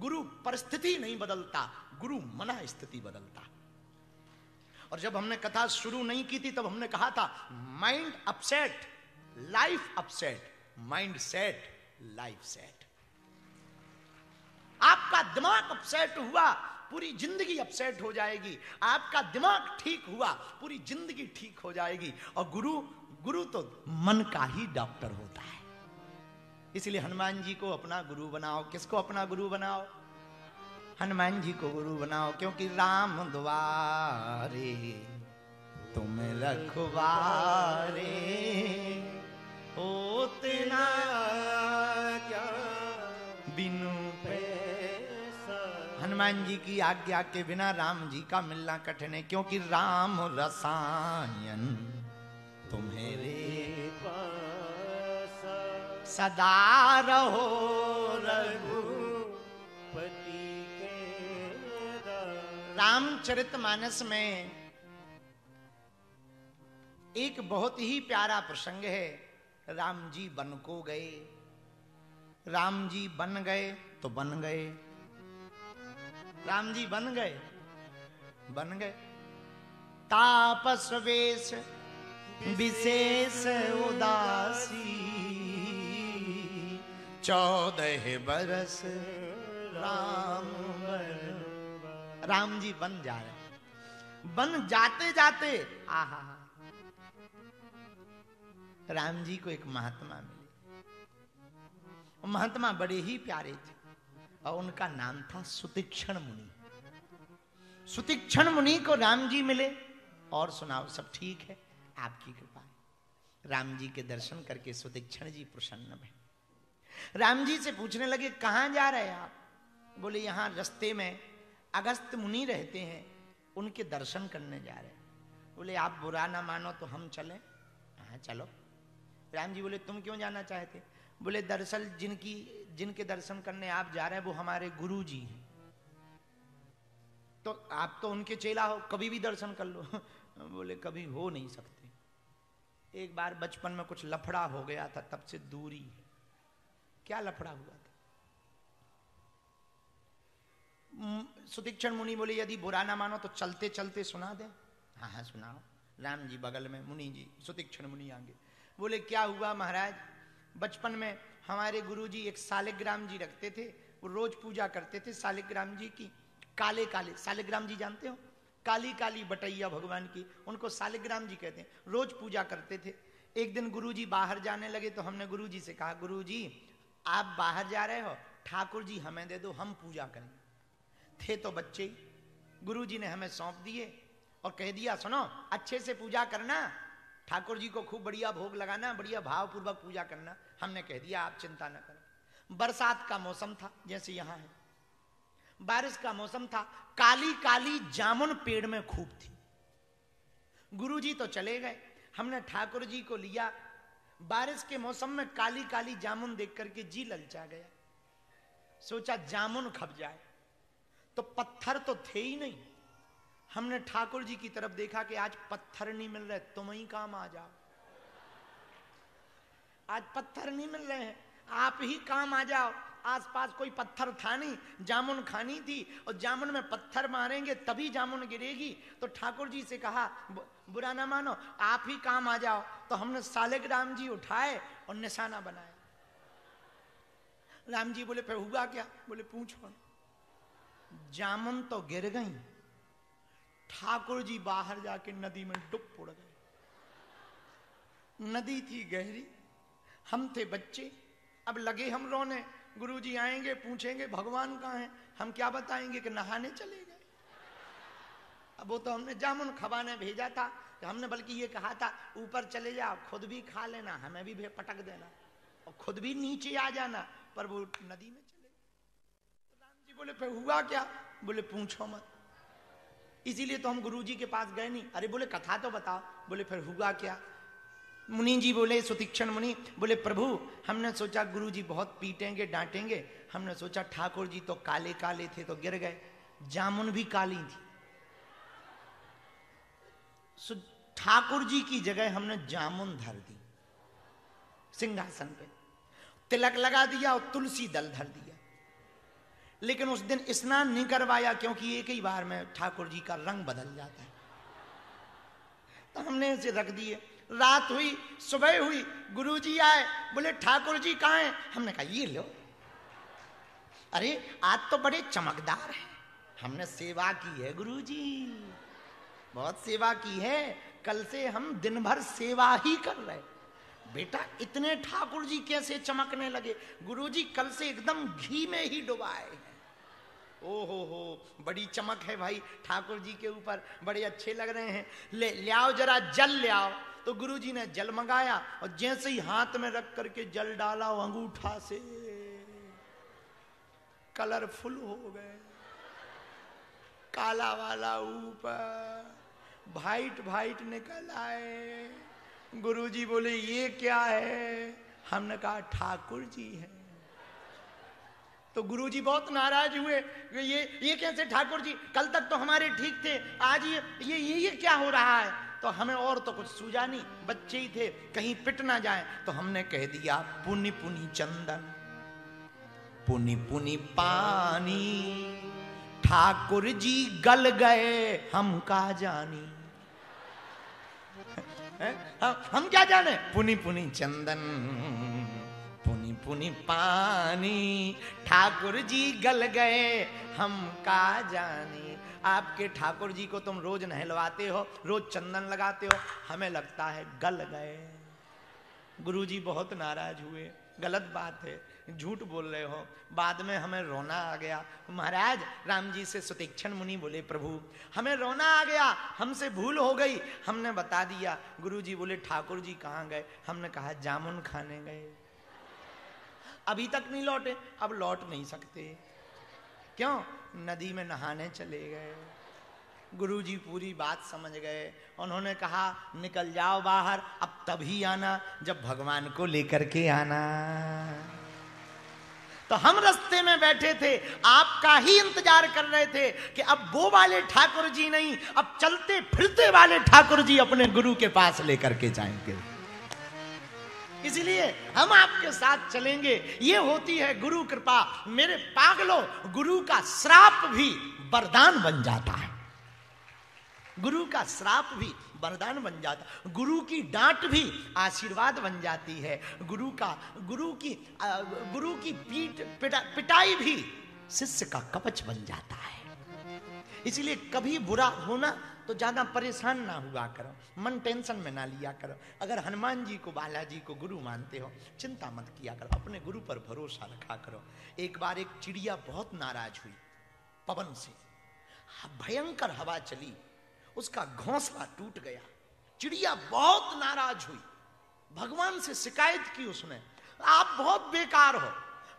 गुरु परिस्थिति नहीं बदलता, गुरु मना स्थिति बदलता। और जब हमने कथा शुरू नहीं की थी तब हमने कहा था mind upset life upset, mind set life set. आपका दिमाग अपसेट हुआ पूरी जिंदगी अपसेट हो जाएगी, आपका दिमाग ठीक हुआ पूरी जिंदगी ठीक हो जाएगी। और गुरु तो मन का ही डॉक्टर होता है। इसलिए हनुमान जी को अपना गुरु बनाओ। किसको अपना गुरु बनाओ? हनुमान जी को गुरु बनाओ, क्योंकि राम द्वारे तुम रखवारे होते ना क्या बिनु पैसा। हनुमान जी की आज्ञा के बिना राम जी का मिलना कठिन है, क्योंकि राम रसायन तुम्हारे पास सदा रहो रघुपति के। रामचरितमानस में एक बहुत ही प्यारा प्रसंग है। राम जी वन को गए, राम जी बन गए तो बन गए, राम जी बन गए बन गए। तापस वेश विशेष उदासी, 14 बरस राम बन। राम जी बन जा रहे, बन जाते जाते आहा राम जी को एक महात्मा मिले। महात्मा बड़े ही प्यारे थे और उनका नाम था सुतीक्षण मुनि। सुतीक्षण मुनि को राम जी मिले और सुनाओ सब ठीक है, आपकी कृपा है। राम जी के दर्शन करके सुतीक्षण जी प्रसन्न हुए। राम जी से पूछने लगे कहां जा रहे हैं आप? बोले यहां रास्ते में अगस्त मुनि रहते हैं, उनके दर्शन करने जा रहे हैं। बोले आप बुरा ना मानो तो हम चलें? हाँ चलो। राम जी बोले तुम क्यों जाना चाहते? बोले दरअसल जिनके दर्शन करने आप जा रहे हैं वो हमारे गुरु जी हैं, तो आप तो उनके चेला हो, कभी भी दर्शन कर लो। बोले कभी हो नहीं सकते, एक बार बचपन में कुछ लफड़ा हो गया था, तब से दूरी है। क्या लफड़ा हुआ था? सुतीक्षण मुनि बोले यदि बुरा ना मानो तो चलते चलते सुना दे। हाँ हाँ सुनाओ। राम जी बगल में, मुनि जी सुतीक्षण मुनि आगे। बोले क्या हुआ महाराज, बचपन में हमारे गुरुजी एक सालिग्राम जी रखते थे, वो रोज पूजा करते थे सालिग्राम जी की। काले काले सालिग्राम जी जानते हो, काली काली बटैया भगवान की, उनको सालिग्राम जी कहते हैं। रोज पूजा करते थे। एक दिन गुरुजी बाहर जाने लगे तो हमने गुरुजी से कहा गुरुजी आप बाहर जा रहे हो, ठाकुर जी हमें दे दो, हम पूजा करेंगे। थे तो बच्चे, गुरुजी ने हमें सौंप दिए और कह दिया सुनो अच्छे से पूजा करना, ठाकुर जी को खूब बढ़िया भोग लगाना, बढ़िया भाव पूर्वक पूजा करना। हमने कह दिया आप चिंता न करो। बरसात का मौसम था जैसे यहाँ है, बारिश का मौसम था, काली काली जामुन पेड़ में खूब थी। गुरुजी तो चले गए, हमने ठाकुर जी को लिया। बारिश के मौसम में काली काली जामुन देख करके जी ललचा गया। सोचा जामुन खप जाए, तो पत्थर तो थे ही नहीं। हमने ठाकुर जी की तरफ देखा कि आज पत्थर नहीं मिल रहे, तुम ही काम आ जाओ। आज पत्थर नहीं मिल रहे हैं, आप ही काम आ जाओ। आसपास कोई पत्थर था नहीं, जामुन खानी थी और जामुन में पत्थर मारेंगे तभी जामुन गिरेगी। तो ठाकुर जी से कहा बुरा ना मानो आप ही काम आ जाओ। तो हमने सालिग्राम जी उठाए और निशाना बनाया। राम जी बोले फिर हुआ क्या? बोले पूछो। जामुन तो गिर गई, ठाकुर जी बाहर जाके नदी में डूब पड़ गए। नदी थी गहरी, हम थे बच्चे। अब लगे हम रोने, गुरुजी आएंगे पूछेंगे भगवान कहाँ हैं, हम क्या बताएंगे कि नहाने चले गए। अब वो तो हमने जामुन खवाने भेजा था, तो हमने बल्कि ये कहा था ऊपर चले जाओ, खुद भी खा लेना, हमें भी पटक देना और खुद भी नीचे आ जाना, पर वो नदी में चले गए। तो राम जी बोले फिर हुआ क्या? बोले पूछो मत। इसीलिए तो हम गुरुजी के पास गए नहीं। अरे बोले कथा तो बताओ। बोले फिर हुआ क्या? मुनि जी बोले, सुतीक्षण मुनि बोले प्रभु हमने सोचा गुरुजी बहुत पीटेंगे डांटेंगे, हमने सोचा ठाकुर जी तो काले काले थे तो गिर गए, जामुन भी काली थी, ठाकुर जी की जगह हमने जामुन धर दी सिंहासन पे, तिलक लगा दिया और तुलसी दल धर दिया। लेकिन उस दिन स्नान नहीं करवाया, क्योंकि एक ही बार में ठाकुर जी का रंग बदल जाता है। तो हमने इसे रख दिए। रात हुई, सुबह हुई, गुरुजी आए, बोले ठाकुर जी कहाँ हैं? हमने कहा ये लो। अरे आज तो बड़े चमकदार हैं। हमने सेवा की है गुरुजी, बहुत सेवा की है, कल से हम दिन भर सेवा ही कर रहे। बेटा इतने ठाकुर जी कैसे चमकने लगे? गुरुजी कल से एकदम घी में ही डुबाए हैं। हो बड़ी चमक है भाई ठाकुर जी के ऊपर, बड़े अच्छे लग रहे हैं। ले आओ जरा जल ले आओ। तो गुरुजी ने जल मंगाया और जैसे ही हाथ में रख करके जल डाला, अंगूठा से कलरफुल हो गए, काला वाला ऊपर, वाइट निकल आए। गुरुजी बोले ये क्या है? हमने कहा ठाकुर जी है। तो गुरुजी बहुत नाराज हुए, ये कैसे ठाकुर जी? कल तक तो हमारे ठीक थे, आज ये क्या हो रहा है? तो हमें और तो कुछ सूझा नहीं, बच्चे ही थे, कहीं पिट ना जाए। तो हमने कह दिया पुनि पुनि चंदन, पुनि पुनि पानी, ठाकुर जी गल गए हम का जानी। हम क्या जाने? पुनि पुनि चंदन, पुनि पुनि पानी, ठाकुर जी गल गए हम का जानी। आपके ठाकुर जी को तुम रोज नहलवाते हो, रोज चंदन लगाते हो, हमें लगता है गल गए। गुरुजी बहुत नाराज हुए, गलत बात है, झूठ बोल रहे हो। बाद में हमें रोना आ गया। महाराज राम जी से सुतीक्षण मुनि बोले प्रभु हमें रोना आ गया, हमसे भूल हो गई, हमने बता दिया। गुरुजी बोले ठाकुर जी कहाँ गए? हमने कहा जामुन खाने गए, अभी तक नहीं लौटे। अब लौट नहीं सकते, क्यों? नदी में नहाने चले गए। गुरुजी पूरी बात समझ गए, उन्होंने कहा निकल जाओ बाहर, अब तभी आना जब भगवान को लेकर के आना। तो हम रास्ते में बैठे थे, आपका ही इंतजार कर रहे थे कि अब वो वाले ठाकुर जी नहीं, अब चलते फिरते वाले ठाकुर जी अपने गुरु के पास लेकर के जाएंगे। इसलिए हम आपके साथ चलेंगे। ये होती है गुरु कृपा। मेरे पागलों, गुरु का श्राप भी वरदान बन जाता है, गुरु का श्राप भी वरदान बन जाता, गुरु की डांट भी आशीर्वाद बन जाती है, गुरु की पिटाई भी शिष्य का कवच बन जाता है। इसलिए कभी बुरा होना तो ज्यादा परेशान ना हुआ करो, मन टेंशन में ना लिया करो। अगर हनुमान जी को, बालाजी को गुरु मानते हो, चिंता मत किया करो, अपने गुरु पर भरोसा रखा करो। एक बार एक चिड़िया बहुत नाराज हुई पवन से, भयंकर हवा चली, उसका घोंसला टूट गया। चिड़िया बहुत नाराज हुई, भगवान से शिकायत की उसने, आप बहुत बेकार हो,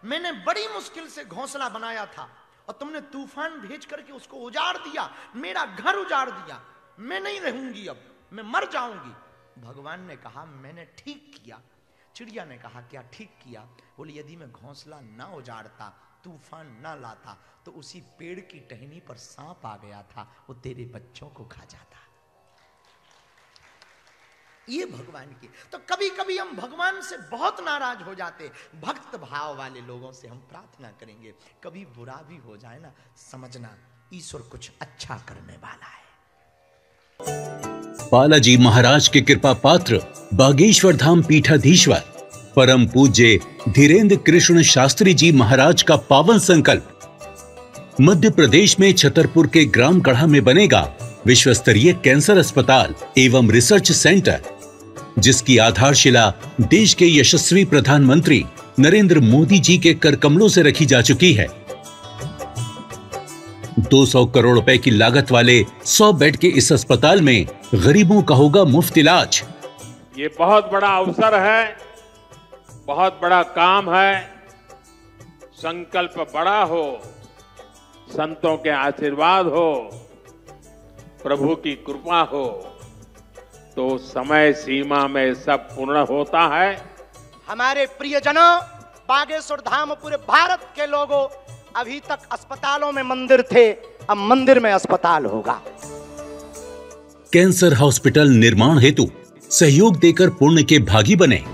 मैंने बड़ी मुश्किल से घोंसला बनाया था और तुमने तूफान भेज करके उसको उजाड़ दिया, मेरा घर उजाड़ दिया, मैं नहीं रहूंगी, अब मैं मर जाऊंगी। भगवान ने कहा मैंने ठीक किया। चिड़िया ने कहा क्या ठीक किया? बोले यदि मैं घोंसला ना उजाड़ता, तूफान ना लाता, तो उसी पेड़ की टहनी पर सांप आ गया था, वो तेरे बच्चों को खा जाता। ये भगवान की। तो कभी कभी हम भगवान से बहुत नाराज हो जाते, भक्त भाव वाले लोगों से हम प्रार्थना करेंगे, कभी बुरा भी हो जाए ना, समझना ईश्वर कुछ अच्छा करने वाला है। बालाजी महाराज के कृपा पात्र बागेश्वर धाम पीठाधीश्वर परम पूज्य धीरेन्द्र कृष्ण शास्त्री जी महाराज का पावन संकल्प। मध्य प्रदेश में छतरपुर के ग्राम गढ़ा में बनेगा विश्व स्तरीय कैंसर अस्पताल एवं रिसर्च सेंटर, जिसकी आधारशिला देश के यशस्वी प्रधानमंत्री नरेंद्र मोदी जी के कर कमलों से रखी जा चुकी है। 200 करोड़ रुपए की लागत वाले 100 बेड के इस अस्पताल में गरीबों का होगा मुफ्त इलाज। ये बहुत बड़ा अवसर है, बहुत बड़ा काम है। संकल्प बड़ा हो, संतों के आशीर्वाद हो, प्रभु की कृपा हो, तो समय सीमा में सब पूर्ण होता है। हमारे प्रियजनों, बागेश्वर धाम पूरे भारत के लोगों, अभी तक अस्पतालों में मंदिर थे, अब मंदिर में अस्पताल होगा। कैंसर हॉस्पिटल निर्माण हेतु सहयोग देकर पुण्य के भागी बने।